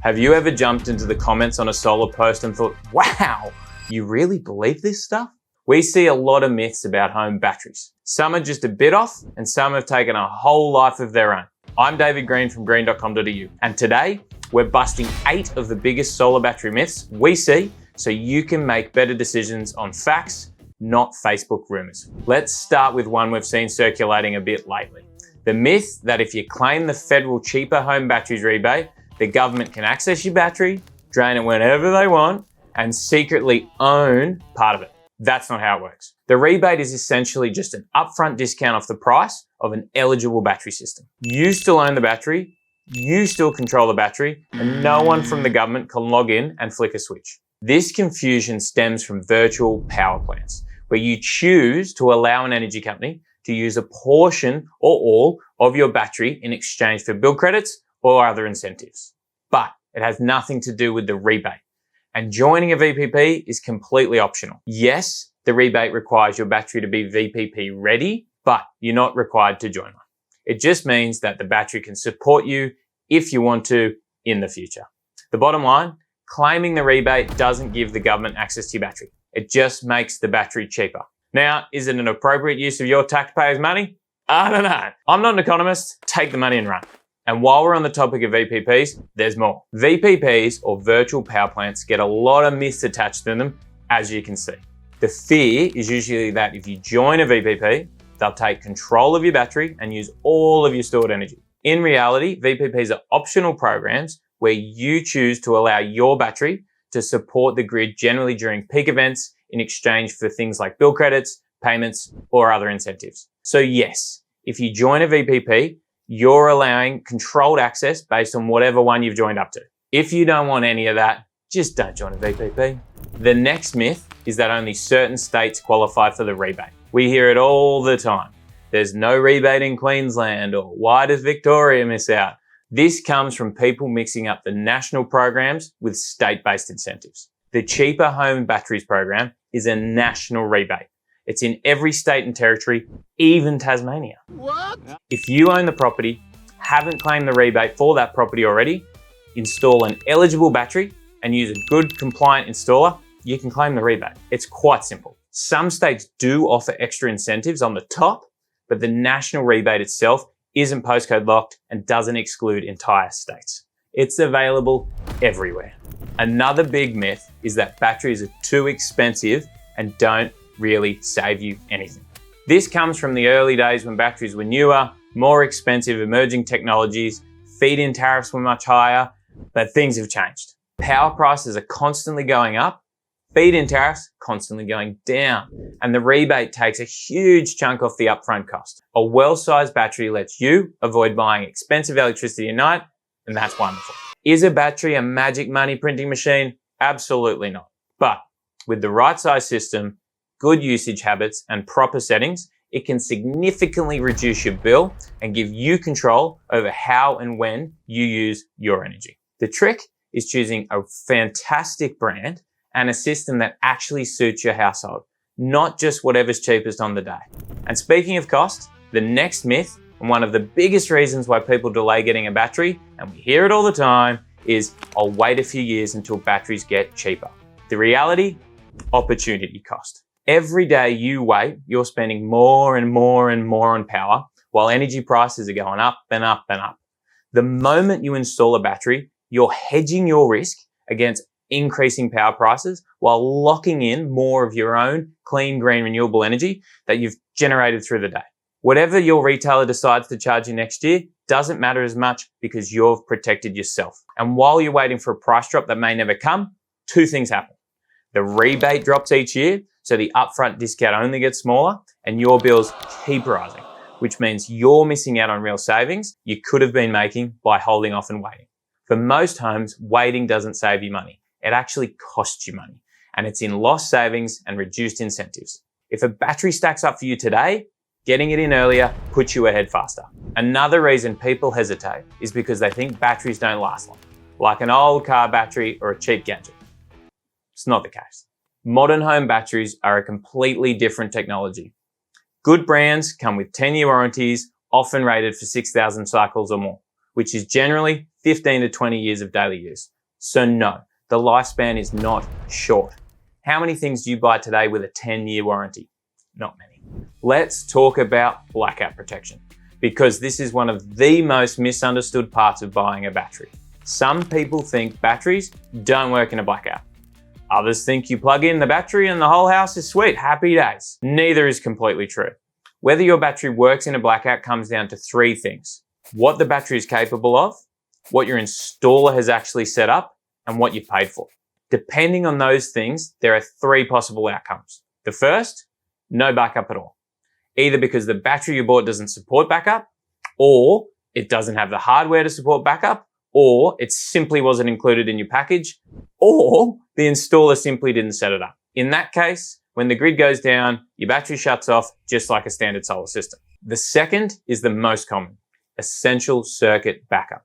Have you ever jumped into the comments on a solar post and thought, wow, you really believe this stuff? We see a lot of myths about home batteries. Some are just a bit off and some have taken a whole life of their own. I'm David Green from green.com.au and today we're busting 8 of the biggest solar battery myths we see so you can make better decisions on facts, not Facebook rumours. Let's start with one we've seen circulating a bit lately. The myth that if you claim the federal cheaper home batteries rebate, the government can access your battery, drain it whenever they want, and secretly own part of it. That's not how it works. The rebate is essentially just an upfront discount off the price of an eligible battery system. You still own the battery, you still control the battery, and no one from the government can log in and flick a switch. This confusion stems from virtual power plants, where you choose to allow an energy company to use a portion or all of your battery in exchange for bill credits or other incentives. But it has nothing to do with the rebate. And joining a VPP is completely optional. Yes, the rebate requires your battery to be VPP ready, but you're not required to join one. It just means that the battery can support you if you want to in the future. The bottom line, claiming the rebate doesn't give the government access to your battery. It just makes the battery cheaper. Now, is it an appropriate use of your taxpayers' money? I don't know. I'm not an economist. Take the money and run. And while we're on the topic of VPPs, there's more. VPPs, or virtual power plants, get a lot of myths attached to them, as you can see. The fear is usually that if you join a VPP, they'll take control of your battery and use all of your stored energy. In reality, VPPs are optional programs where you choose to allow your battery to support the grid generally during peak events in exchange for things like bill credits, payments, or other incentives. So yes, if you join a VPP, you're allowing controlled access based on whatever one you've joined up to. If you don't want any of that, just don't join a VPP. The next myth is that only certain states qualify for the rebate. We hear it all the time. There's no rebate in Queensland, or why does Victoria miss out? This comes from people mixing up the national programs with state-based incentives. The Cheaper Home Batteries program is a national rebate. It's in every state and territory, even Tasmania. What? If you own the property, haven't claimed the rebate for that property already, install an eligible battery and use a good compliant installer, you can claim the rebate. It's quite simple. Some states do offer extra incentives on the top, but the national rebate itself isn't postcode locked and doesn't exclude entire states. It's available everywhere. Another big myth is that batteries are too expensive and don't really save you anything. This comes from the early days when batteries were newer, more expensive emerging technologies, feed-in tariffs were much higher, but things have changed. Power prices are constantly going up, feed-in tariffs constantly going down, and the rebate takes a huge chunk off the upfront cost. A well-sized battery lets you avoid buying expensive electricity at night, and that's wonderful. Is a battery a magic money printing machine? Absolutely not. But with the right size system, good usage habits, and proper settings, it can significantly reduce your bill and give you control over how and when you use your energy. The trick is choosing a fantastic brand and a system that actually suits your household, not just whatever's cheapest on the day. And speaking of cost, the next myth, and one of the biggest reasons why people delay getting a battery, and we hear it all the time, is I'll wait a few years until batteries get cheaper. The reality, opportunity cost. Every day you wait, you're spending more and more and more on power while energy prices are going up and up and up. The moment you install a battery, you're hedging your risk against increasing power prices while locking in more of your own clean, green, renewable energy that you've generated through the day. Whatever your retailer decides to charge you next year doesn't matter as much because you've protected yourself. And while you're waiting for a price drop that may never come, 2 things happen. The rebate drops each year, so the upfront discount only gets smaller and your bills keep rising, which means you're missing out on real savings you could have been making by holding off and waiting. For most homes, waiting doesn't save you money. It actually costs you money, and it's in lost savings and reduced incentives. If a battery stacks up for you today, getting it in earlier puts you ahead faster. Another reason people hesitate is because they think batteries don't last long, like an old car battery or a cheap gadget. It's not the case. Modern home batteries are a completely different technology. Good brands come with 10-year warranties, often rated for 6,000 cycles or more, which is generally 15 to 20 years of daily use. So no, the lifespan is not short. How many things do you buy today with a 10-year warranty? Not many. Let's talk about blackout protection, because this is one of the most misunderstood parts of buying a battery. Some people think batteries don't work in a blackout. Others think you plug in the battery and the whole house is sweet, happy days. Neither is completely true. Whether your battery works in a blackout comes down to three things: what the battery is capable of, what your installer has actually set up, and what you paid for. Depending on those things, there are three possible outcomes. The first, no backup at all. Either because the battery you bought doesn't support backup, or it doesn't have the hardware to support backup, or it simply wasn't included in your package, or the installer simply didn't set it up. In that case, when the grid goes down, your battery shuts off just like a standard solar system. The second is the most common: essential circuit backup.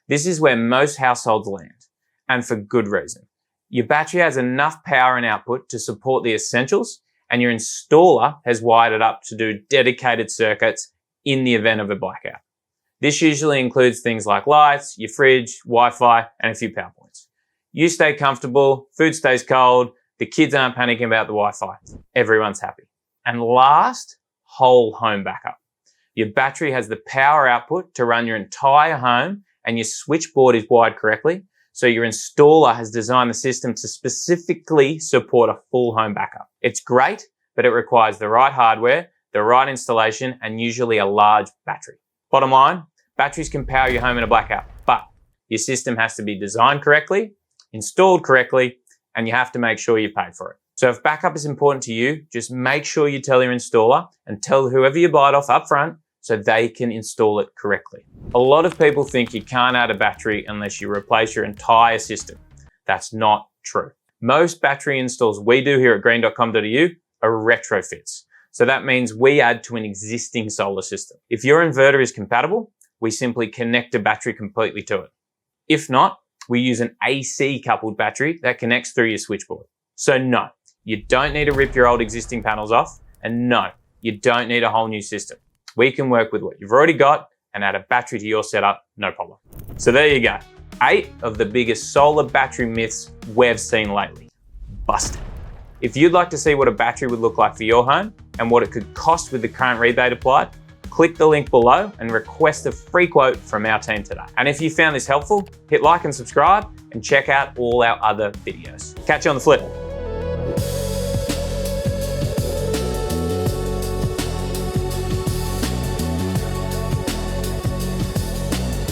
This is where most households land, and for good reason. Your battery has enough power and output to support the essentials, and your installer has wired it up to do dedicated circuits in the event of a blackout. This usually includes things like lights, your fridge, Wi-Fi, and a few power points. You stay comfortable, food stays cold, the kids aren't panicking about the Wi-Fi. Everyone's happy. And last, whole home backup. Your battery has the power output to run your entire home, and your switchboard is wired correctly, so your installer has designed the system to specifically support a full home backup. It's great, but it requires the right hardware, the right installation, and usually a large battery. Bottom line, batteries can power your home in a blackout, but your system has to be designed correctly, installed correctly, and you have to make sure you pay for it. So if backup is important to you, just make sure you tell your installer and tell whoever you buy it off up front so they can install it correctly. A lot of people think you can't add a battery unless you replace your entire system. That's not true. Most battery installs we do here at green.com.au are retrofits. So that means we add to an existing solar system. If your inverter is compatible, we simply connect a battery completely to it. If not, we use an AC coupled battery that connects through your switchboard. So no, you don't need to rip your old existing panels off, and no, you don't need a whole new system. We can work with what you've already got and add a battery to your setup, no problem. So there you go. 8 of the biggest solar battery myths we've seen lately. Busted. If you'd like to see what a battery would look like for your home and what it could cost with the current rebate applied, click the link below and request a free quote from our team today. And if you found this helpful, hit like and subscribe and check out all our other videos. Catch you on the flip.